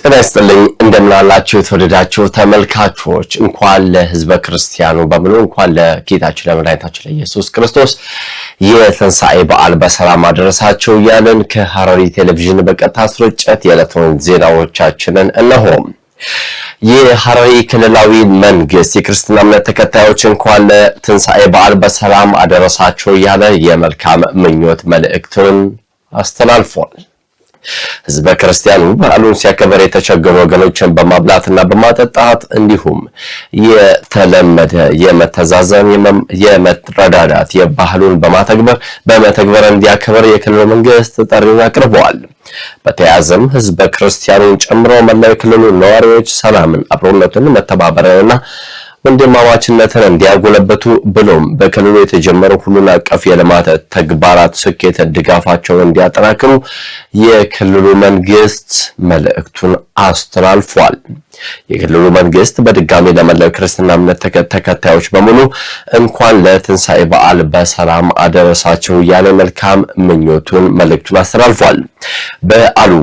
ጤና ይስጥልኝ እንደምናላችሁ የተወደዳችሁ ተመልካቾች እንኳን ለሕዝበ ክርስቲያኑ በሙሉ እንኳን ለጌታችን ለመድኃኒታችን ለኢየሱስ ክርስቶስ የትንሣኤ በዓል በሰላም አደረሳችሁ እያልን ከሐረሪ ቴሌቪዥን በቀጥታ ስርጭት የዕለቱን ዜናዎቻችንን እነሆ። የሐረሪ ክልላዊ መንግስት የክርስትና እምነት ተከታዮች እንኳን ለትንሣኤ በዓል በሰላም አደረሳችሁ እያለ የመልካም ምኞት መልእክቱን አስተላልፏል። ሕዝበ ክርስቲያኑ በዓሉን ሲያከብር የተቸገሩ ወገኖችን በማብላትና በማጠጣት እንዲሁም የተለመደ የመተዛዘን የመረዳዳት የባህሉን በመተግበር እንዲያከብር የክልሉ መንግስት ጥሪውን አቅርበዋል። በተያያዘም ሕዝበ ክርስቲያኑን ጨምሮ መላው የክልሉ ነዋሪዎች ሰላምን፣ አብሮነትን፣ መተባበርንና ወንድማማችነትን እንዲያጎለብቱ ብሎም በክልሉ የተጀመሩ ሁሉን አቀፍ የልማት ተግባራት ስኬት ድጋፋቸውን እንዲያጠናክሩ የክልሉ መንግስት መልእክቱን አስተላልፏል። የክልሉ መንግስት በድጋሚ ለመላው ክርስትና እምነት ተከታዮች በሙሉ እንኳን ለትንሣኤ በዓል በሰላም አደረሳችሁ እያለ መልካም ምኞቱን መልእክቱን አስተላልፏል። በዓሉ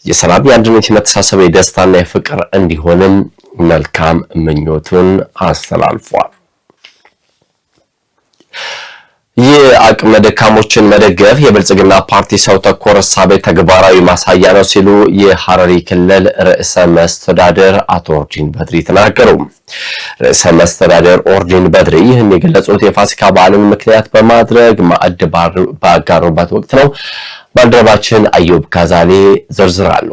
የሰላም፣ የአንድነት፣ የመተሳሰብ፣ የደስታና የፍቅር እንዲሆንም መልካም ምኞቱን አስተላልፏል። የአቅመ ደካሞችን መደገፍ የብልጽግና ፓርቲ ሰው ተኮር እሳቤ ተግባራዊ ማሳያ ነው ሲሉ የሐረሪ ክልል ርዕሰ መስተዳድር አቶ ኦርዲን በድሪ ተናገሩ። ርዕሰ መስተዳድር ኦርዲን በድሪ ይህን የገለጹት የፋሲካ በዓልን ምክንያት በማድረግ ማዕድ ባጋሩበት ወቅት ነው። ባልደረባችን አዩብ ካዛሌ ዝርዝራሉ።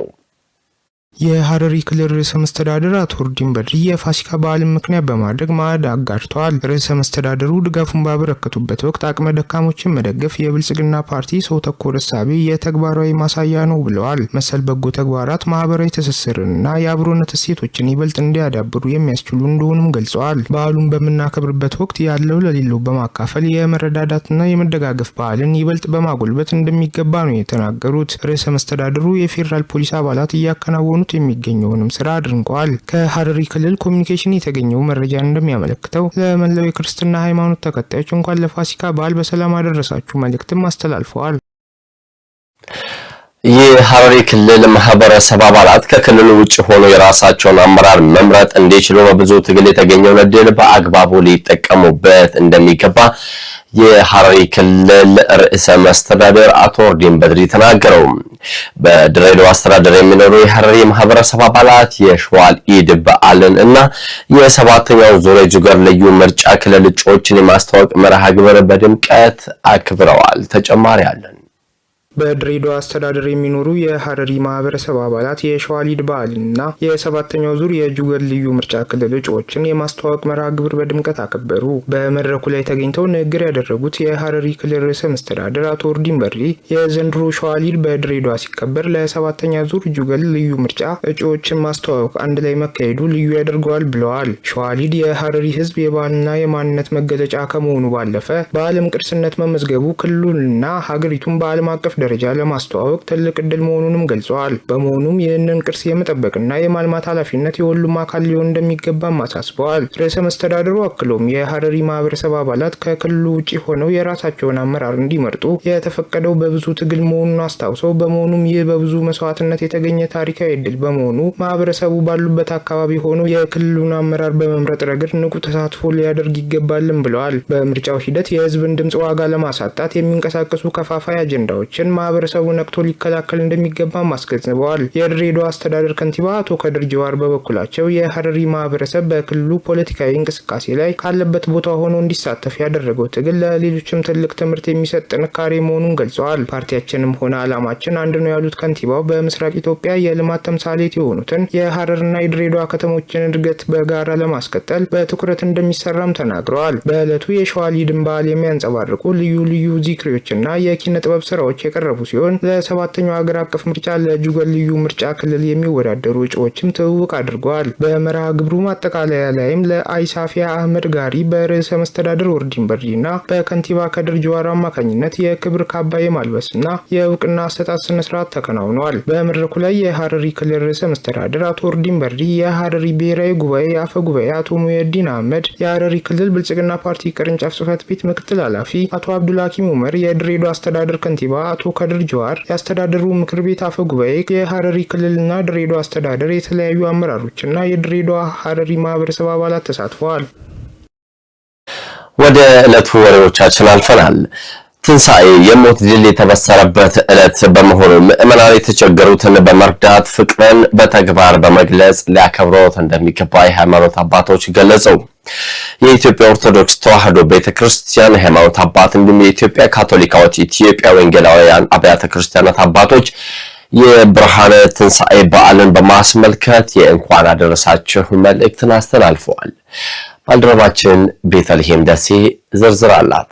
የሐረሪ ክልል ርዕሰ መስተዳድር አቶ ኦርዲን በድሪ የፋሲካ በዓልን ምክንያት በማድረግ ማዕድ አጋርተዋል። ርዕሰ መስተዳድሩ ድጋፉን ባበረከቱበት ወቅት አቅመ ደካሞችን መደገፍ የብልጽግና ፓርቲ ሰው ተኮር እሳቤ የተግባራዊ ማሳያ ነው ብለዋል። መሰል በጎ ተግባራት ማህበራዊ ትስስርንና የአብሮነት እሴቶችን ይበልጥ እንዲያዳብሩ የሚያስችሉ እንደሆኑም ገልጸዋል። በዓሉን በምናከብርበት ወቅት ያለው ለሌለው በማካፈል የመረዳዳትና የመደጋገፍ ባህልን ይበልጥ በማጎልበት እንደሚገባ ነው የተናገሩት። ርዕሰ መስተዳድሩ የፌዴራል ፖሊስ አባላት እያከናወኑ የሚገኘውንም ስራ አድንቀዋል። ከሐረሪ ክልል ኮሚኒኬሽን የተገኘው መረጃ እንደሚያመለክተው ለመላው የክርስትና ሃይማኖት ተከታዮች እንኳን ለፋሲካ በዓል በሰላም አደረሳችሁ መልእክትም አስተላልፈዋል። የሐረሪ ክልል ማህበረሰብ አባላት ከክልሉ ውጭ ሆኖ የራሳቸውን አመራር መምረጥ እንዲችሉ በብዙ ትግል የተገኘውን ዕድል በአግባቡ ሊጠቀሙበት እንደሚገባ የሐረሪ ክልል ርዕሰ መስተዳድር አቶ ኦርዲን በድሪ ተናገሩ። በድሬዳዋ አስተዳደር የሚኖሩ የሐረሪ ማህበረሰብ አባላት የሸዋል ኢድ በዓልን እና የሰባተኛው ዙር ጁገር ልዩ ምርጫ ክልል እጩዎችን የማስተዋወቅ መርሃ ግብር በድምቀት አክብረዋል። ተጨማሪ አለን። በድሬዳዋ አስተዳደር የሚኖሩ የሐረሪ ማህበረሰብ አባላት የሸዋል ኢድ በዓልና የሰባተኛው ዙር የጁገር ልዩ ምርጫ ክልል እጩዎችን የማስተዋወቅ መርሃ ግብር በድምቀት አከበሩ። በመድረኩ ላይ ተገኝተው ንግግር ያደረጉት የሐረሪ ክልል ርዕሰ መስተዳድር አቶ ኦርዲን በድሪ የዘንድሮ ሸዋል ኢድ በድሬዳዋ ሲከበር ለሰባተኛ ዙር ጁገር ልዩ ምርጫ እጩዎችን ማስተዋወቅ አንድ ላይ መካሄዱ ልዩ ያደርገዋል ብለዋል። ሸዋል ኢድ የሐረሪ ህዝብ የባህልና የማንነት መገለጫ ከመሆኑ ባለፈ በዓለም ቅርስነት መመዝገቡ ክልሉንና ሀገሪቱን በዓለም አቀፍ ደረጃ ለማስተዋወቅ ትልቅ ዕድል መሆኑንም ገልጸዋል። በመሆኑም ይህንን ቅርስ የመጠበቅና የማልማት ኃላፊነት የሁሉም አካል ሊሆን እንደሚገባም አሳስበዋል። ርዕሰ መስተዳድሩ አክሎም የሐረሪ ማህበረሰብ አባላት ከክልሉ ውጪ ሆነው የራሳቸውን አመራር እንዲመርጡ የተፈቀደው በብዙ ትግል መሆኑን አስታውሰው በመሆኑም ይህ በብዙ መስዋዕትነት የተገኘ ታሪካዊ ዕድል በመሆኑ ማህበረሰቡ ባሉበት አካባቢ ሆኖ የክልሉን አመራር በመምረጥ ረገድ ንቁ ተሳትፎ ሊያደርግ ይገባልም ብለዋል። በምርጫው ሂደት የህዝብን ድምጽ ዋጋ ለማሳጣት የሚንቀሳቀሱ ከፋፋይ አጀንዳዎችን ማህበረሰቡ ነቅቶ ሊከላከል እንደሚገባም አስገንዝበዋል። የድሬዳዋ አስተዳደር ከንቲባ አቶ ከድር ጀዋር በበኩላቸው የሐረሪ ማህበረሰብ በክልሉ ፖለቲካዊ እንቅስቃሴ ላይ ካለበት ቦታ ሆኖ እንዲሳተፍ ያደረገው ትግል ለሌሎችም ትልቅ ትምህርት የሚሰጥ ጥንካሬ መሆኑን ገልጸዋል። ፓርቲያችንም ሆነ ዓላማችን አንድ ነው ያሉት ከንቲባው በምስራቅ ኢትዮጵያ የልማት ተምሳሌት የሆኑትን የሐረርና የድሬዳዋ ከተሞችን እድገት በጋራ ለማስቀጠል በትኩረት እንደሚሰራም ተናግረዋል። በዕለቱ የሸዋል ኢድን በዓል የሚያንጸባርቁ ልዩ ልዩ ዚክሪዎችና የኪነ ጥበብ ስራዎች የቀረቡ ሲሆን ለሰባተኛው ሀገር አቀፍ ምርጫ ለጁገር ልዩ ምርጫ ክልል የሚወዳደሩ እጩዎችም ትውውቅ አድርገዋል። በመርሃ ግብሩ ማጠቃለያ ላይም ለአይሳፊያ አህመድ ጋሪ በርዕሰ መስተዳድር ኦርዲን በድሪና በከንቲባ ከድር ጀዋር አማካኝነት የክብር ካባ የማልበስና የእውቅና አሰጣጥ ስነ ስርዓት ተከናውኗል። በመድረኩ ላይ የሐረሪ ክልል ርዕሰ መስተዳድር አቶ ኦርዲን በድሪ፣ የሐረሪ ብሔራዊ ጉባኤ አፈ ጉባኤ አቶ ሙየዲን አህመድ፣ የሐረሪ ክልል ብልጽግና ፓርቲ ቅርንጫፍ ጽህፈት ቤት ምክትል ኃላፊ አቶ አብዱልሐኪም ኡመር፣ የድሬዳዋ አስተዳደር ከንቲባ አቶ ከድር ጀዋር፣ የአስተዳደሩ ምክር ቤት አፈ ጉባኤ፣ የሐረሪ ክልልና ድሬዳዋ አስተዳደር የተለያዩ አመራሮችና የድሬዳዋ ሐረሪ ማህበረሰብ አባላት ተሳትፈዋል። ወደ ዕለቱ ወሬዎቻችን አልፈናል። ትንሣኤ የሞት ድል የተበሰረበት ዕለት በመሆኑ ምዕመናን የተቸገሩትን በመርዳት ፍቅርን በተግባር በመግለጽ ሊያከብሩት እንደሚገባ የሃይማኖት አባቶች ገለጹ። የኢትዮጵያ ኦርቶዶክስ ተዋሕዶ ቤተክርስቲያን የሃይማኖት አባት እንዲሁም የኢትዮጵያ ካቶሊካዊት ኢትዮጵያ ወንጌላውያን አብያተ ክርስቲያናት አባቶች የብርሃነ ትንሣኤ በዓልን በማስመልከት የእንኳን አደረሳችሁ መልእክትን አስተላልፈዋል። ባልደረባችን ቤተልሔም ደሴ ዝርዝር አላት።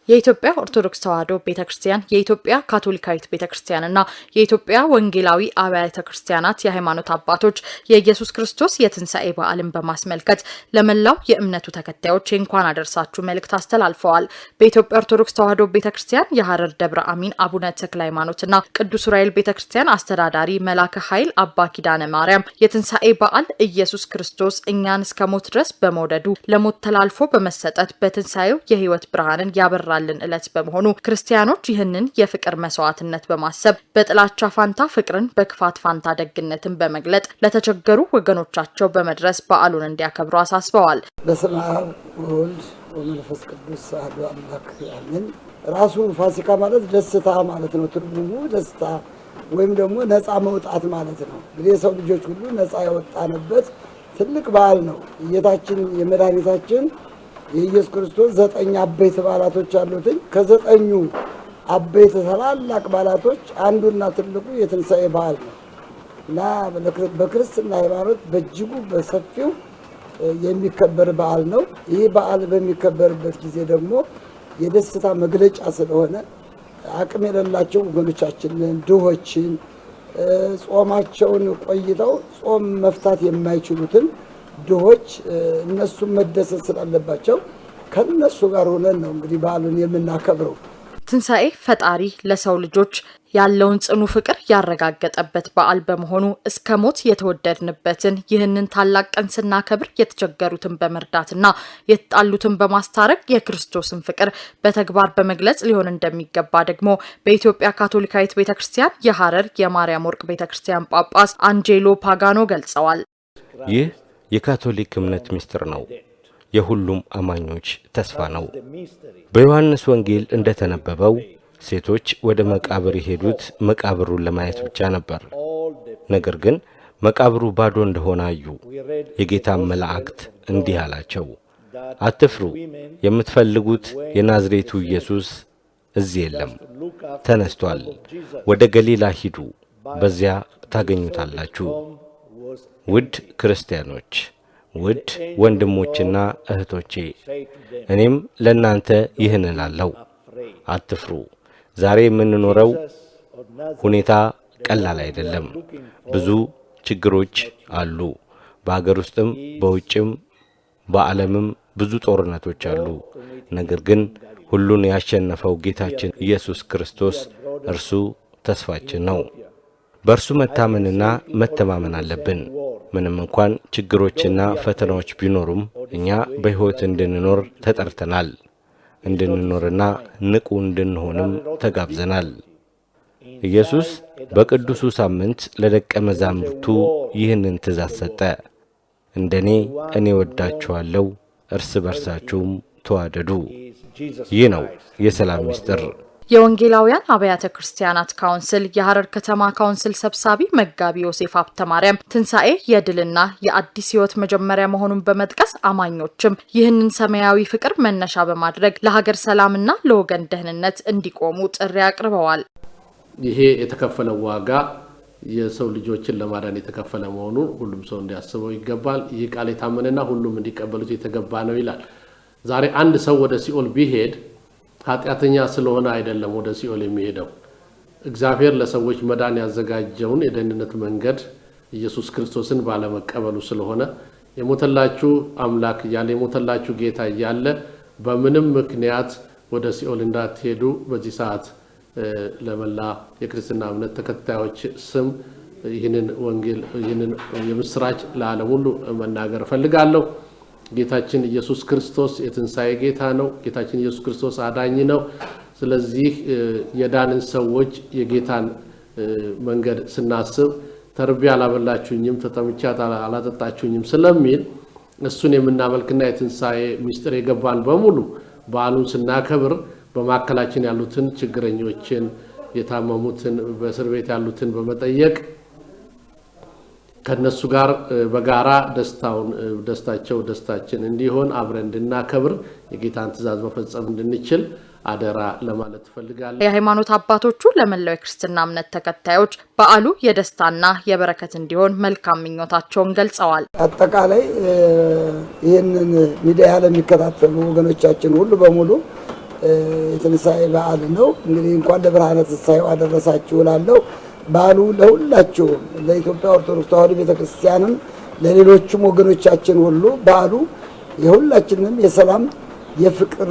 የኢትዮጵያ ኦርቶዶክስ ተዋሕዶ ቤተክርስቲያን፣ የኢትዮጵያ ካቶሊካዊት ቤተክርስቲያንና የኢትዮጵያ ወንጌላዊ አብያተ ክርስቲያናት የሃይማኖት አባቶች የኢየሱስ ክርስቶስ የትንሣኤ በዓልን በማስመልከት ለመላው የእምነቱ ተከታዮች የእንኳን አደረሳችሁ መልእክት አስተላልፈዋል። በኢትዮጵያ ኦርቶዶክስ ተዋሕዶ ቤተክርስቲያን የሐረር ደብረ አሚን አቡነ ተክለ ሃይማኖትና ቅዱስ ዑራኤል ቤተክርስቲያን አስተዳዳሪ መላከ ኃይል አባ ኪዳነ ማርያም የትንሣኤ በዓል ኢየሱስ ክርስቶስ እኛን እስከ ሞት ድረስ በመውደዱ ለሞት ተላልፎ በመሰጠት በትንሣኤው የሕይወት ብርሃንን ያበራል ዕለት በመሆኑ ክርስቲያኖች ይህንን የፍቅር መስዋዕትነት በማሰብ በጥላቻ ፋንታ ፍቅርን፣ በክፋት ፋንታ ደግነትን በመግለጥ ለተቸገሩ ወገኖቻቸው በመድረስ በዓሉን እንዲያከብሩ አሳስበዋል። በስመ አብ ወወልድ ወመንፈስ ቅዱስ አሐዱ አምላክ አሜን። ራሱ ፋሲካ ማለት ደስታ ማለት ነው። ትርጉሙ ደስታ ወይም ደግሞ ነፃ መውጣት ማለት ነው። እንግዲህ የሰው ልጆች ሁሉ ነፃ የወጣንበት ትልቅ በዓል ነው። ጌታችን የመድኃኒታችን የኢየሱስ ክርስቶስ 9 አበይት በዓላቶች አሉት። ከ9ኙ አበይት ታላላቅ በዓላቶች አንዱና ትልቁ የትንሣኤ በዓል ነው እና በክርስትና ሃይማኖት በእጅጉ በሰፊው የሚከበር በዓል ነው። ይህ በዓል በሚከበርበት ጊዜ ደግሞ የደስታ መግለጫ ስለሆነ አቅም የሌላቸው ወገኖቻችንን፣ ድሆችን፣ ጾማቸውን ቆይተው ጾም መፍታት የማይችሉትን ድሆች እነሱ መደሰት ስላለባቸው ከነሱ ጋር ሆነን ነው እንግዲህ በዓሉን የምናከብረው። ትንሣኤ ፈጣሪ ለሰው ልጆች ያለውን ጽኑ ፍቅር ያረጋገጠበት በዓል በመሆኑ እስከ ሞት የተወደድንበትን ይህንን ታላቅ ቀን ስናከብር የተቸገሩትን በመርዳትና የተጣሉትን በማስታረቅ የክርስቶስን ፍቅር በተግባር በመግለጽ ሊሆን እንደሚገባ ደግሞ በኢትዮጵያ ካቶሊካዊት ቤተክርስቲያን የሐረር የማርያም ወርቅ ቤተክርስቲያን ጳጳስ አንጄሎ ፓጋኖ ገልጸዋል። ይህ የካቶሊክ እምነት ምስጢር ነው። የሁሉም አማኞች ተስፋ ነው። በዮሐንስ ወንጌል እንደተነበበው ሴቶች ወደ መቃብር የሄዱት መቃብሩን ለማየት ብቻ ነበር። ነገር ግን መቃብሩ ባዶ እንደሆነ አዩ። የጌታም መላእክት እንዲህ አላቸው፣ አትፍሩ፣ የምትፈልጉት የናዝሬቱ ኢየሱስ እዚህ የለም፣ ተነስቷል። ወደ ገሊላ ሂዱ፣ በዚያ ታገኙታላችሁ። ውድ ክርስቲያኖች፣ ውድ ወንድሞችና እህቶቼ፣ እኔም ለእናንተ ይህን እላለሁ፣ አትፍሩ። ዛሬ የምንኖረው ሁኔታ ቀላል አይደለም። ብዙ ችግሮች አሉ። በአገር ውስጥም በውጭም በዓለምም ብዙ ጦርነቶች አሉ። ነገር ግን ሁሉን ያሸነፈው ጌታችን ኢየሱስ ክርስቶስ እርሱ ተስፋችን ነው። በእርሱ መታመንና መተማመን አለብን። ምንም እንኳን ችግሮችና ፈተናዎች ቢኖሩም እኛ በሕይወት እንድንኖር ተጠርተናል። እንድንኖርና ንቁ እንድንሆንም ተጋብዘናል። ኢየሱስ በቅዱሱ ሳምንት ለደቀ መዛሙርቱ ይህንን ትእዛዝ ሰጠ። እንደኔ እኔ ወዳችኋለሁ፣ እርስ በርሳችሁም ተዋደዱ። ይህ ነው የሰላም ምስጢር። የወንጌላውያን አብያተ ክርስቲያናት ካውንስል የሐረር ከተማ ካውንስል ሰብሳቢ መጋቢ ዮሴፍ ሀብተማርያም ትንሣኤ የድልና የአዲስ ሕይወት መጀመሪያ መሆኑን በመጥቀስ አማኞችም ይህንን ሰማያዊ ፍቅር መነሻ በማድረግ ለሀገር ሰላምና ለወገን ደህንነት እንዲቆሙ ጥሪ አቅርበዋል። ይሄ የተከፈለው ዋጋ የሰው ልጆችን ለማዳን የተከፈለ መሆኑን ሁሉም ሰው እንዲያስበው ይገባል። ይህ ቃል የታመነና ሁሉም እንዲቀበሉት የተገባ ነው ይላል። ዛሬ አንድ ሰው ወደ ሲኦል ቢሄድ ኃጢአተኛ ስለሆነ አይደለም ወደ ሲኦል የሚሄደው። እግዚአብሔር ለሰዎች መዳን ያዘጋጀውን የደህንነት መንገድ ኢየሱስ ክርስቶስን ባለመቀበሉ ስለሆነ የሞተላችሁ አምላክ እያለ የሞተላችሁ ጌታ እያለ በምንም ምክንያት ወደ ሲኦል እንዳትሄዱ በዚህ ሰዓት ለመላ የክርስትና እምነት ተከታዮች ስም ይህንን ወንጌል ይህንን የምስራች ለዓለም ሁሉ መናገር እፈልጋለሁ። ጌታችን ኢየሱስ ክርስቶስ የትንሣኤ ጌታ ነው። ጌታችን ኢየሱስ ክርስቶስ አዳኝ ነው። ስለዚህ የዳንን ሰዎች የጌታን መንገድ ስናስብ ተርቤ አላበላችሁኝም ተጠምቼ አላጠጣችሁኝም ስለሚል እሱን የምናመልክና የትንሳኤ ምስጢር የገባን በሙሉ በዓሉን ስናከብር በማከላችን ያሉትን ችግረኞችን የታመሙትን በእስር ቤት ያሉትን በመጠየቅ ከነሱ ጋር በጋራ ደስታችን እንዲሆን አብረን እንድናከብር የጌታን ትእዛዝ መፈጸም እንድንችል አደራ ለማለት ፈልጋለሁ። የሃይማኖት አባቶቹ ለመላው ክርስትና እምነት ተከታዮች በዓሉ የደስታና የበረከት እንዲሆን መልካም ምኞታቸውን ገልጸዋል። አጠቃላይ ይህንን ሚዲያ ለሚከታተሉ ወገኖቻችን ሁሉ በሙሉ የትንሳኤ በዓል ነው። እንግዲህ እንኳን ለብርሃነ ትንሳኤው አደረሳችሁ እላለሁ። በዓሉ ለሁላችሁ ለኢትዮጵያ ኦርቶዶክስ ተዋሕዶ ቤተክርስቲያንም ለሌሎችም ወገኖቻችን ሁሉ በዓሉ የሁላችንም የሰላም የፍቅር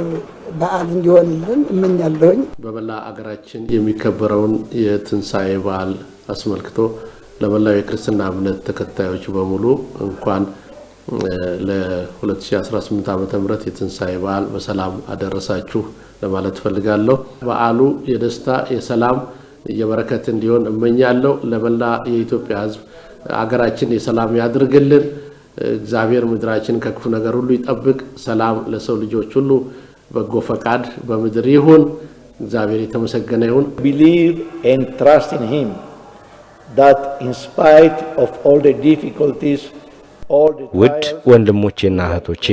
በዓል እንዲሆንልን እመኛለሁኝ። በመላ አገራችን የሚከበረውን የትንሳኤ በዓል አስመልክቶ ለመላው የክርስትና እምነት ተከታዮች በሙሉ እንኳን ለ2018 ዓመተ ምህረት የትንሳኤ በዓል በሰላም አደረሳችሁ ለማለት ፈልጋለሁ። በዓሉ የደስታ የሰላም የበረከት እንዲሆን እመኛለሁ። ለመላ የኢትዮጵያ ሕዝብ አገራችን የሰላም ያድርግልን። እግዚአብሔር ምድራችን ከክፉ ነገር ሁሉ ይጠብቅ። ሰላም ለሰው ልጆች ሁሉ በጎ ፈቃድ በምድር ይሁን። እግዚአብሔር የተመሰገነ ይሁን። Believe and trust in him that in spite of all the difficulties ውድ ወንድሞቼና እህቶቼ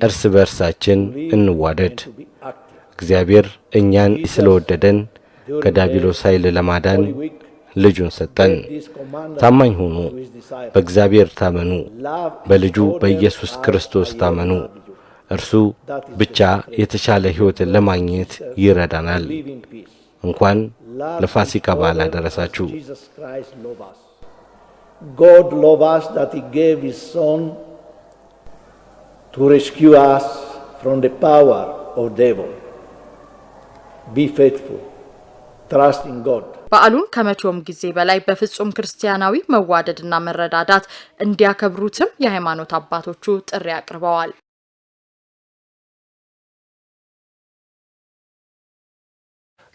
እርስ በርሳችን እንዋደድ። እግዚአብሔር እኛን ስለወደደን ከዲያብሎስ ኃይል ለማዳን ልጁን ሰጠን። ታማኝ ሁኑ፣ በእግዚአብሔር ታመኑ፣ በልጁ በኢየሱስ ክርስቶስ ታመኑ። እርሱ ብቻ የተሻለ ሕይወትን ለማግኘት ይረዳናል። እንኳን ለፋሲካ በዓል አደረሳችሁ። God loved us that he gave his son to rescue us from the power of devil. Be faithful. Trust in God. በዓሉን ከመቼውም ጊዜ በላይ በፍጹም ክርስቲያናዊ መዋደድና መረዳዳት እንዲያከብሩትም የሃይማኖት አባቶቹ ጥሪ አቅርበዋል።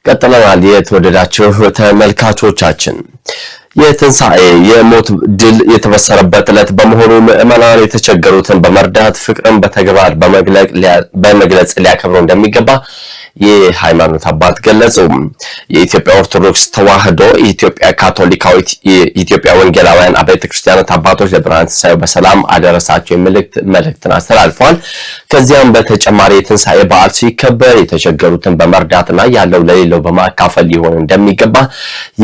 ቀጥለናል። የተወደዳችሁ ተመልካቾቻችን የትንሳኤ የሞት ድል የተበሰረበት ዕለት በመሆኑ ምዕመናን የተቸገሩትን በመርዳት ፍቅርን በተግባር በመግለጽ ሊያከብሩ እንደሚገባ የሃይማኖት አባት ገለጹ። የኢትዮጵያ ኦርቶዶክስ ተዋሕዶ፣ የኢትዮጵያ ካቶሊካዊት፣ የኢትዮጵያ ወንጌላውያን አብያተ ክርስቲያናት አባቶች ለብርሃነ ትንሣኤው በሰላም አደረሳቸው መልእክትን አስተላልፈዋል። ከዚያም በተጨማሪ የትንሣኤ በዓል ሲከበር የተቸገሩትን በመርዳትና ያለው ለሌለው በማካፈል ሊሆን እንደሚገባ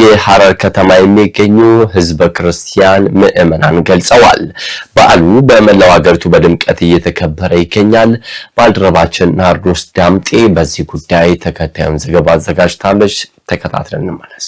የሐረር ከተማ የሚገኙ ህዝበ ክርስቲያን ምዕመናን ገልጸዋል። በዓሉ በመላው ሀገሪቱ በድምቀት እየተከበረ ይገኛል። ባልደረባችን ናርዶስ ዳምጤ በዚህ ጉዳይ ተከታዩን ዘገባ አዘጋጅታለች። ተከታትለን እንመለስ።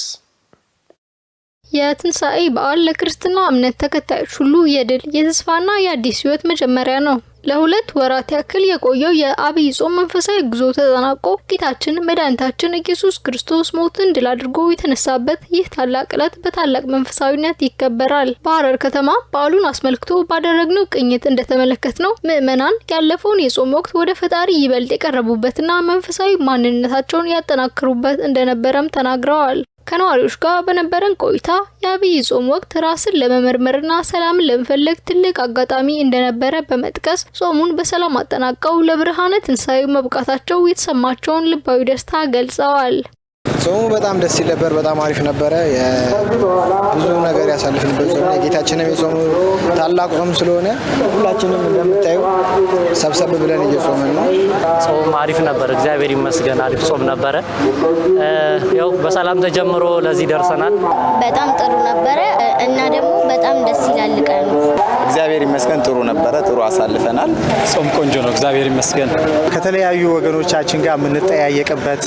የትንሳኤ በዓል ለክርስትና እምነት ተከታዮች ሁሉ የድል የተስፋና የአዲስ ሕይወት መጀመሪያ ነው። ለሁለት ወራት ያክል የቆየው የአብይ ጾም መንፈሳዊ ጉዞ ተጠናቆ ጌታችን መድኃኒታችን ኢየሱስ ክርስቶስ ሞትን ድል አድርጎ የተነሳበት ይህ ታላቅ ዕለት በታላቅ መንፈሳዊነት ይከበራል። በሐረር ከተማ በዓሉን አስመልክቶ ባደረግነው ቅኝት እንደተመለከትነው ምዕመናን ያለፈውን የጾም ወቅት ወደ ፈጣሪ ይበልጥ የቀረቡበትና መንፈሳዊ ማንነታቸውን ያጠናክሩበት እንደነበረም ተናግረዋል። ከነዋሪዎች ጋር በነበረን ቆይታ የአብይ ጾም ወቅት ራስን ለመመርመርና ሰላምን ለመፈለግ ትልቅ አጋጣሚ እንደነበረ በመጥቀስ ጾሙን በሰላም አጠናቀው ለብርሃነ ትንሣኤው መብቃታቸው የተሰማቸውን ልባዊ ደስታ ገልጸዋል። ጾሙ በጣም ደስ ይል ነበር። በጣም አሪፍ ነበረ። ብዙ ነገር ያሳልፍንበት ጾም ነው። ጌታችንም የጾሙ ታላቅ ጾም ስለሆነ ሁላችንም እንደምታዩ ሰብሰብ ብለን እየጾምን ነው። ጾም አሪፍ ነበር። እግዚአብሔር ይመስገን አሪፍ ጾም ነበረ። ያው በሰላም ተጀምሮ ለዚህ ደርሰናል። በጣም ጥሩ ነበረ እና ደግሞ በጣም ደስ ይላል ቀኑ። እግዚአብሔር ይመስገን ጥሩ ነበረ። ጥሩ አሳልፈናል። ጾም ቆንጆ ነው። እግዚአብሔር ይመስገን። ከተለያዩ ወገኖቻችን ጋር የምንጠያየቅበት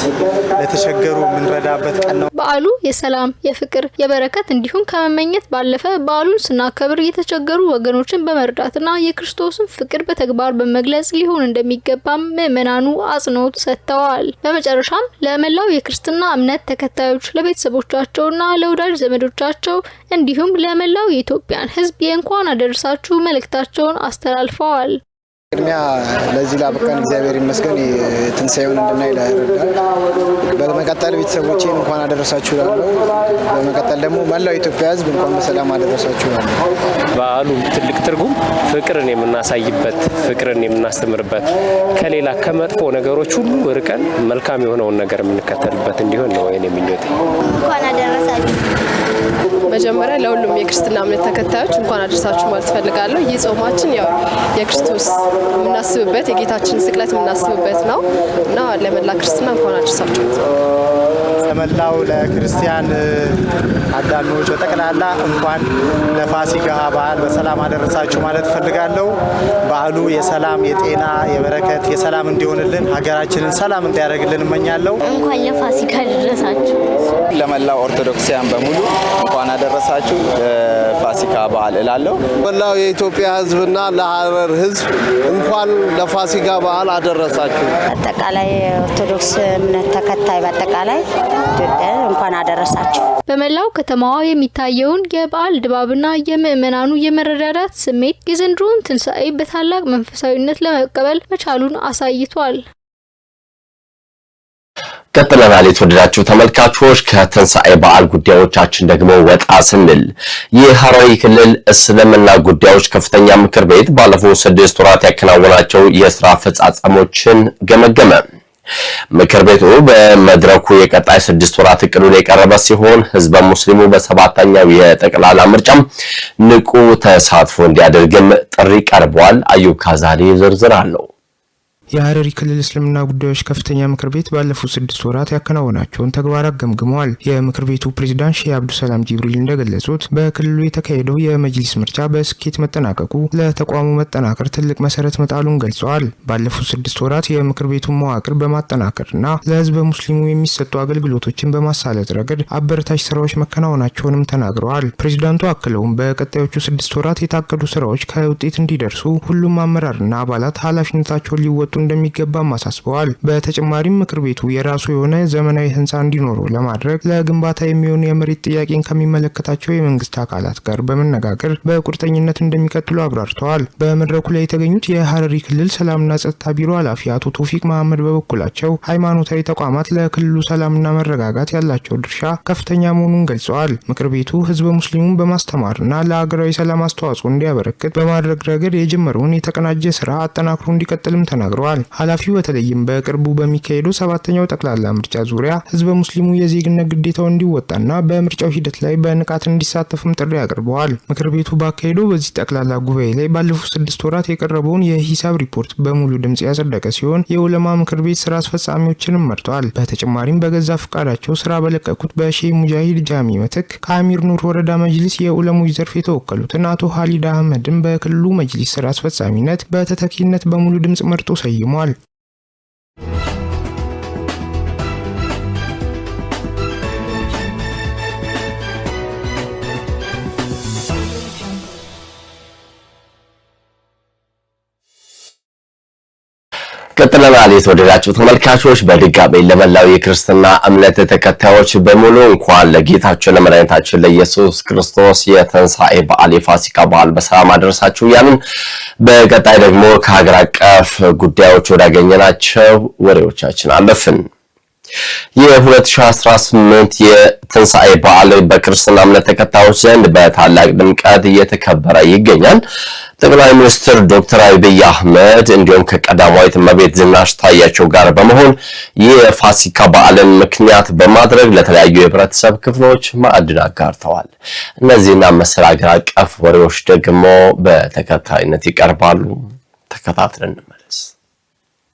ለተቸገሩ የምንረዳበት ቀን ነው። በዓሉ የሰላም፣ የፍቅር፣ የበረከት እንዲሁም ከመመኘት ባለፈ በዓሉን ስናከብር የተቸገሩ ወገኖችን በመርዳትና የክርስቶስን ፍቅር በተግባር በመግለጽ ሊሆን እንደሚገባም ምዕመናኑ አጽንኦት ሰጥተዋል። በመጨረሻም ለመላው የክርስትና እምነት ተከታዮች ለቤተሰቦቻቸውና ለወዳጅ ዘመዶቻቸው እንዲሁም ለመላው የኢትዮጵያን ሕዝብ የእንኳን አደረሳችሁ መልእክታቸውን አስተላልፈዋል። ቅድሚያ ለዚህ ላበቃን እግዚአብሔር ይመስገን ትንሳኤውን እንድናይ ይረዳል። በመቀጠል ቤተሰቦቼን እንኳን አደረሳችሁ እላለሁ። በመቀጠል ደግሞ መላው ኢትዮጵያ ሕዝብ እንኳን በሰላም አደረሳችሁ እላለሁ። በዓሉ ትልቅ ትርጉም ፍቅርን የምናሳይበት፣ ፍቅርን የምናስተምርበት፣ ከሌላ ከመጥፎ ነገሮች ሁሉ ርቀን መልካም የሆነውን ነገር የምንከተልበት እንዲሆን ነው የኔ ምኞቴ። እንኳን አደረሳችሁ። መጀመሪያ ለሁሉም የክርስትና እምነት ተከታዮች እንኳን አደረሳችሁ ማለት ፈልጋለሁ። ይህ ጾማችን ያው የክርስቶስ የምናስብበት የጌታችን ስቅለት የምናስብበት ነው እና ለመላ ክርስትና እንኳን አደረሳችሁ። ለመላው ለክርስቲያን አዳኞች በጠቅላላ እንኳን ለፋሲካ በዓል በሰላም አደረሳችሁ ማለት ፈልጋለሁ። በዓሉ የሰላም የጤና የበረከት የሰላም እንዲሆንልን ሀገራችንን ሰላም እንዲያደርግልን እመኛለሁ። እንኳን ለፋሲካ አደረሳችሁ። ለመላው ኦርቶዶክሳውያን በሙሉ እንኳን አደረሳችሁ ለፋሲካ በዓል እላለሁ። መላው የኢትዮጵያ ሕዝብና ለሐረር ሕዝብ እንኳን ለፋሲካ በዓል አደረሳችሁ። አጠቃላይ ኦርቶዶክስ እምነት ተከታይ በአጠቃላይ ኢትዮጵያ እንኳን አደረሳችሁ። በመላው ከተማዋ የሚታየውን የበዓል ድባብና የምእመናኑ የመረዳዳት ስሜት የዘንድሮውን ትንሳኤ በታላቅ መንፈሳዊነት ለመቀበል መቻሉን አሳይቷል። ቀጥለናል። የተወደዳችሁ ተመልካቾች ከትንሳኤ በዓል ጉዳዮቻችን ደግሞ ወጣ ስንል የሐረሪ ክልል እስልምና ጉዳዮች ከፍተኛ ምክር ቤት ባለፉት 6 ወራት ያከናወናቸው የስራ አፈጻጸሞችን ገመገመ። ምክር ቤቱ በመድረኩ የቀጣይ 6 ወራት እቅዱን የቀረበ ሲሆን ህዝበ ሙስሊሙ በሰባተኛው የጠቅላላ ምርጫም ንቁ ተሳትፎ እንዲያደርግም ጥሪ ቀርቧል። አዩብ ካዛሊ ዝርዝር አለው። የሐረሪ ክልል እስልምና ጉዳዮች ከፍተኛ ምክር ቤት ባለፉት 6 ወራት ያከናወናቸውን ተግባራት ገምግመዋል። የምክር ቤቱ ፕሬዝዳንት ሼህ አብዱሰላም ጂብሪል እንደገለጹት በክልሉ የተካሄደው የመጅሊስ ምርጫ በስኬት መጠናቀቁ ለተቋሙ መጠናከር ትልቅ መሰረት መጣሉን ገልጸዋል። ባለፉት 6 ወራት የምክር ቤቱን መዋቅር በማጠናከርና ለህዝበ ሙስሊሙ የሚሰጡ አገልግሎቶችን በማሳለጥ ረገድ አበረታች ስራዎች መከናወናቸውንም ተናግረዋል። ፕሬዝዳንቱ አክለውም በቀጣዮቹ 6 ወራት የታቀዱ ስራዎች ከውጤት እንዲደርሱ ሁሉም አመራርና አባላት ኃላፊነታቸውን ሊወጡ እንደሚገባም አሳስበዋል። በተጨማሪም ምክር ቤቱ የራሱ የሆነ ዘመናዊ ህንፃ እንዲኖረው ለማድረግ ለግንባታ የሚሆን የመሬት ጥያቄን ከሚመለከታቸው የመንግስት አካላት ጋር በመነጋገር በቁርጠኝነት እንደሚቀጥሉ አብራርተዋል። በመድረኩ ላይ የተገኙት የሐረሪ ክልል ሰላምና ጸጥታ ቢሮ ኃላፊ አቶ ቶፊቅ መሐመድ በበኩላቸው ሃይማኖታዊ ተቋማት ለክልሉ ሰላምና መረጋጋት ያላቸው ድርሻ ከፍተኛ መሆኑን ገልጸዋል። ምክር ቤቱ ህዝበ ሙስሊሙን በማስተማርና ለሀገራዊ ሰላም አስተዋጽኦ እንዲያበረክት በማድረግ ረገድ የጀመረውን የተቀናጀ ስራ አጠናክሮ እንዲቀጥልም ተናግረዋል። ኃላፊው በተለይም በቅርቡ በሚካሄደው 7ኛው ጠቅላላ ምርጫ ዙሪያ ህዝበ ሙስሊሙ የዜግነት ግዴታው እንዲወጣና በምርጫው ሂደት ላይ በንቃት እንዲሳተፍም ጥሪ አቅርበዋል። ምክር ቤቱ ባካሄደው በዚህ ጠቅላላ ጉባኤ ላይ ባለፉት 6 ወራት የቀረበውን የሂሳብ ሪፖርት በሙሉ ድምጽ ያጸደቀ ሲሆን የዑለማ ምክር ቤት ስራ አስፈጻሚዎችንም መርጧል። በተጨማሪም በገዛ ፍቃዳቸው ስራ በለቀቁት በሼህ ሙጃሂድ ጃሚ ምትክ ከአሚር ኑር ወረዳ መጅሊስ የዑለሞች ዘርፍ የተወከሉትን አቶ ሀሊድ አህመድን በክልሉ መጅሊስ ስራ አስፈጻሚነት በተተኪነት በሙሉ ድምጽ መርጦ ሰይሟል። ቀጥለናል። የተወደዳችሁ ተመልካቾች በድጋሚ ለመላው የክርስትና እምነት ተከታዮች በሙሉ እንኳን ለጌታችን ለመድኃኒታችን ለኢየሱስ ክርስቶስ የትንሳኤ በዓል የፋሲካ በዓል በሰላም አደረሳችሁ እያልን በቀጣይ ደግሞ ከሀገር አቀፍ ጉዳዮች ወዳገኘናቸው ወሬዎቻችን አለፍን። የ2018 የትንሳኤ በዓል በክርስትና እምነት ተከታዮች ዘንድ በታላቅ ድምቀት እየተከበረ ይገኛል። ጠቅላይ ሚኒስትር ዶክተር አብይ አህመድ እንዲሁም ከቀዳማዊት እመቤት ዝናሽ ታያቸው ጋር በመሆን የፋሲካ በዓልን ምክንያት በማድረግ ለተለያዩ የህብረተሰብ ክፍሎች ማዕድን አጋርተዋል። እነዚህና መሰል አገር አቀፍ ወሬዎች ደግሞ በተከታይነት ይቀርባሉ። ተከታትለን እንመለስ።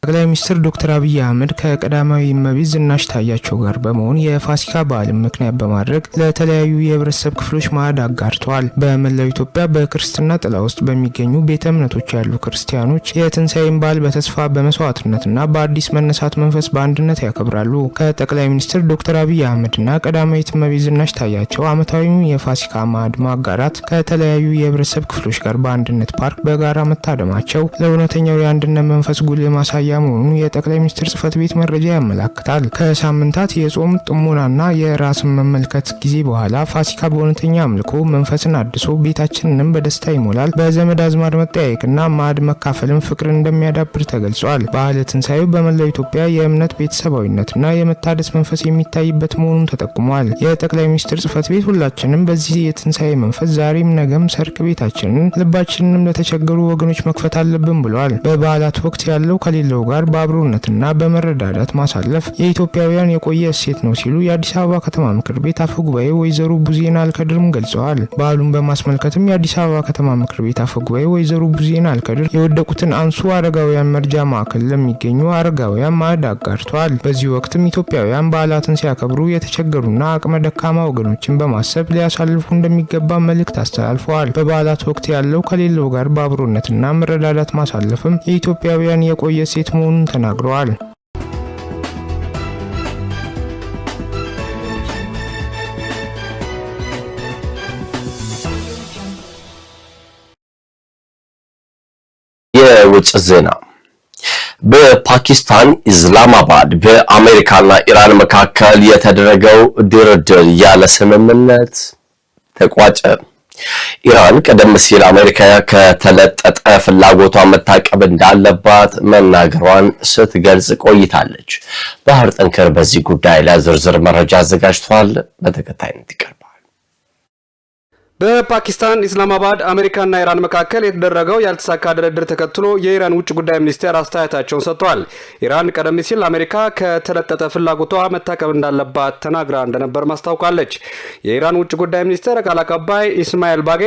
ጠቅላይ ሚኒስትር ዶክተር አብይ አህመድ ከቀዳማዊ እመቤት ዝናሽ ታያቸው ጋር በመሆን የፋሲካ በዓልን ምክንያት በማድረግ ለተለያዩ የህብረተሰብ ክፍሎች ማዕድ አጋርተዋል። በመላው ኢትዮጵያ በክርስትና ጥላ ውስጥ በሚገኙ ቤተ እምነቶች ያሉ ክርስቲያኖች የትንሳኤን በዓል በተስፋ በመስዋዕትነትና በአዲስ መነሳት መንፈስ በአንድነት ያከብራሉ። ከጠቅላይ ሚኒስትር ዶክተር አብይ አህመድና ቀዳማዊት እመቤት ዝናሽ ታያቸው ዓመታዊውን የፋሲካ ማዕድ ማጋራት ከተለያዩ የህብረተሰብ ክፍሎች ጋር በአንድነት ፓርክ በጋራ መታደማቸው ለእውነተኛው የአንድነት መንፈስ ጉልህ ማሳያ ማሳያ መሆኑን የጠቅላይ ሚኒስትር ጽህፈት ቤት መረጃ ያመለክታል። ከሳምንታት የጾም ጥሞናና የራስን መመልከት ጊዜ በኋላ ፋሲካ በእውነተኛ አምልኮ መንፈስን አድሶ ቤታችንንም በደስታ ይሞላል። በዘመድ አዝማድ መጠያየቅና ማዕድ መካፈልን ፍቅርን እንደሚያዳብር ተገልጿል። በዓለ ትንሣኤው በመላው ኢትዮጵያ የእምነት ቤተሰባዊነትና የመታደስ መንፈስ የሚታይበት መሆኑን ተጠቁሟል። የጠቅላይ ሚኒስትር ጽህፈት ቤት ሁላችንም በዚህ የትንሣኤ መንፈስ ዛሬም ነገም ሰርክ ቤታችንን ልባችንንም ለተቸገሩ ወገኖች መክፈት አለብን ብሏል። በበዓላት ወቅት ያለው ከሌለው ጋር በአብሮነትና በመረዳዳት ማሳለፍ የኢትዮጵያውያን የቆየ እሴት ነው ሲሉ የአዲስ አበባ ከተማ ምክር ቤት አፈ ጉባኤ ወይዘሮ ቡዜና አልከድርም ገልጸዋል። በዓሉን በማስመልከትም የአዲስ አበባ ከተማ ምክር ቤት አፈ ጉባኤ ወይዘሮ ቡዜና አልከድር የወደቁትን አንሱ አረጋውያን መርጃ ማዕከል ለሚገኙ አረጋውያን ማዕድ አጋርተዋል። በዚህ ወቅትም ኢትዮጵያውያን በዓላትን ሲያከብሩ የተቸገሩና አቅመ ደካማ ወገኖችን በማሰብ ሊያሳልፉ እንደሚገባ መልእክት አስተላልፈዋል። በበዓላት ወቅት ያለው ከሌለው ጋር በአብሮነትና መረዳዳት ማሳለፍም የኢትዮጵያውያን የቆየ እሴት መሆኑን ተናግረዋል። የውጭ ዜና በፓኪስታን ኢስላማባድ በአሜሪካና ኢራን መካከል የተደረገው ድርድር ያለ ስምምነት ተቋጨ። ኢራን ቀደም ሲል አሜሪካ ከተለጠጠ ፍላጎቷ መታቀብ እንዳለባት መናገሯን ስትገልጽ ቆይታለች። ባህር ጠንከር በዚህ ጉዳይ ላይ ዝርዝር መረጃ አዘጋጅቷል። በተከታይነት ይቀርባል። በፓኪስታን ኢስላማባድ አሜሪካና ኢራን መካከል የተደረገው ያልተሳካ ድርድር ተከትሎ የኢራን ውጭ ጉዳይ ሚኒስቴር አስተያየታቸውን ሰጥቷል። ኢራን ቀደም ሲል አሜሪካ ከተለጠጠ ፍላጎቷ መታቀብ እንዳለባት ተናግራ እንደነበር ማስታወቃለች። የኢራን ውጭ ጉዳይ ሚኒስቴር ቃል አቀባይ ኢስማኤል ባጌ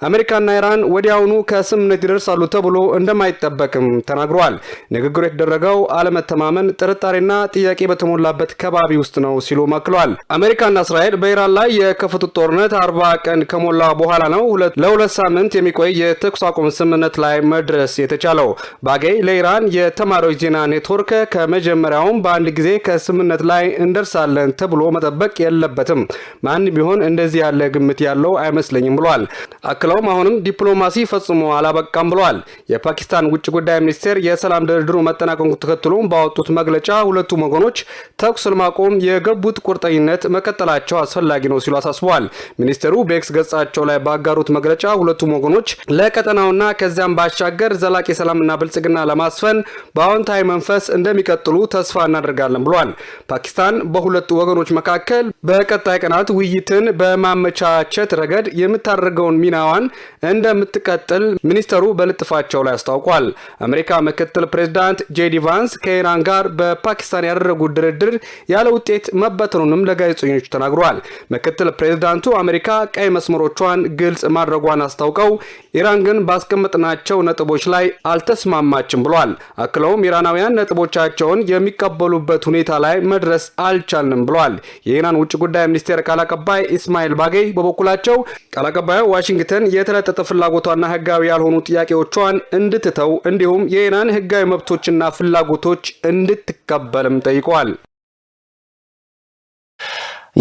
አሜሪካና ኢራን ወዲያውኑ ከስምምነት ይደርሳሉ ተብሎ እንደማይጠበቅም ተናግረዋል። ንግግሩ የተደረገው አለመተማመን፣ ጥርጣሬና ጥያቄ በተሞላበት ከባቢ ውስጥ ነው ሲሉ መክለዋል። አሜሪካና እስራኤል በኢራን ላይ የከፈቱት ጦርነት 40 ቀን ከሞላ በኋላ ነው ለሁለት ሳምንት የሚቆይ የተኩስ አቁም ስምምነት ላይ መድረስ የተቻለው። ባጌ ለኢራን የተማሪዎች ዜና ኔትወርክ ከመጀመሪያውም በአንድ ጊዜ ከስምምነት ላይ እንደርሳለን ተብሎ መጠበቅ የለበትም፣ ማንም ቢሆን እንደዚህ ያለ ግምት ያለው አይመስለኝም ብሏል። አክለውም አሁንም ዲፕሎማሲ ፈጽሞ አላበቃም ብሏል። የፓኪስታን ውጭ ጉዳይ ሚኒስቴር የሰላም ድርድሩ መጠናቀቁን ተከትሎ ባወጡት መግለጫ ሁለቱም ወገኖች ተኩስ ለማቆም የገቡት ቁርጠኝነት መቀጠላቸው አስፈላጊ ነው ሲሉ አሳስበዋል። ሚኒስቴሩ በኤክስ ገጻቸው ላይ ባጋሩት መግለጫ ሁለቱም ወገኖች ለቀጠናውና ከዚያም ባሻገር ዘላቂ ሰላምና ብልጽግና ለማስፈን በአዎንታዊ መንፈስ እንደሚቀጥሉ ተስፋ እናደርጋለን ብሏል። ፓኪስታን በሁለቱ ወገኖች መካከል በቀጣይ ቀናት ውይይትን በማመቻቸት ረገድ የምታደርገውን ሚናዋን እንደምትቀጥል ሚኒስተሩ በልጥፋቸው ላይ አስታውቋል። አሜሪካ ምክትል ፕሬዝዳንት ጄዲ ቫንስ ከኢራን ጋር በፓኪስታን ያደረጉት ድርድር ያለ ውጤት መበተኑንም ለጋዜጠኞች ተናግረዋል። ምክትል ፕሬዝዳንቱ አሜሪካ ቀይ መስመሮቿን ግልጽ ማድረጓን አስታውቀው ኢራን ግን ባስቀመጥናቸው ነጥቦች ላይ አልተስማማችም ብሏል። አክለውም ኢራናውያን ነጥቦቻቸውን የሚቀበሉበት ሁኔታ ላይ መድረስ አልቻልንም ብሏል። የኢራን ውጭ ጉዳይ ሚኒስቴር ቃል አቀባይ ኢስማኤል ባጌ በበኩላቸው ቃል አቀባዩ ዋሽንግተን የተለጠጠ ፍላጎቷና ህጋዊ ያልሆኑ ጥያቄዎቿን እንድትተው እንዲሁም የኢራን ህጋዊ መብቶችና ፍላጎቶች እንድትቀበልም ጠይቀዋል።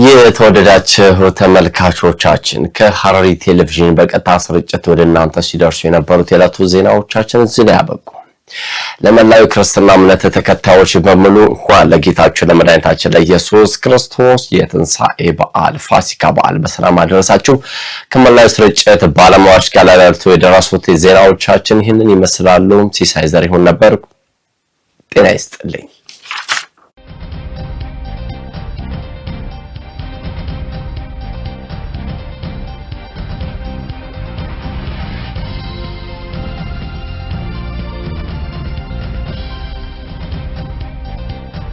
የተወደዳችሁ ተመልካቾቻችን ከሐረሪ ቴሌቪዥን በቀጥታ ስርጭት ወደ እናንተ ሲደርሱ የነበሩት የዕለቱ ዜናዎቻችን እዚህ ላይ ያበቁ። ለመላው ክርስትና እምነት ተከታዮች በሙሉ እንኳን ለጌታችን ለመድኃኒታችን ለኢየሱስ ክርስቶስ የትንሣኤ በዓል ፋሲካ በዓል በሰላም አደረሳችሁ። ከመላው ስርጭት ባለሙያዎች ጋር ለዕለቱ የደረሱት ዜናዎቻችን ይህንን ይመስላሉ። ሲሳይ ዘሪሁን ነበር። ጤና ይስጥልኝ።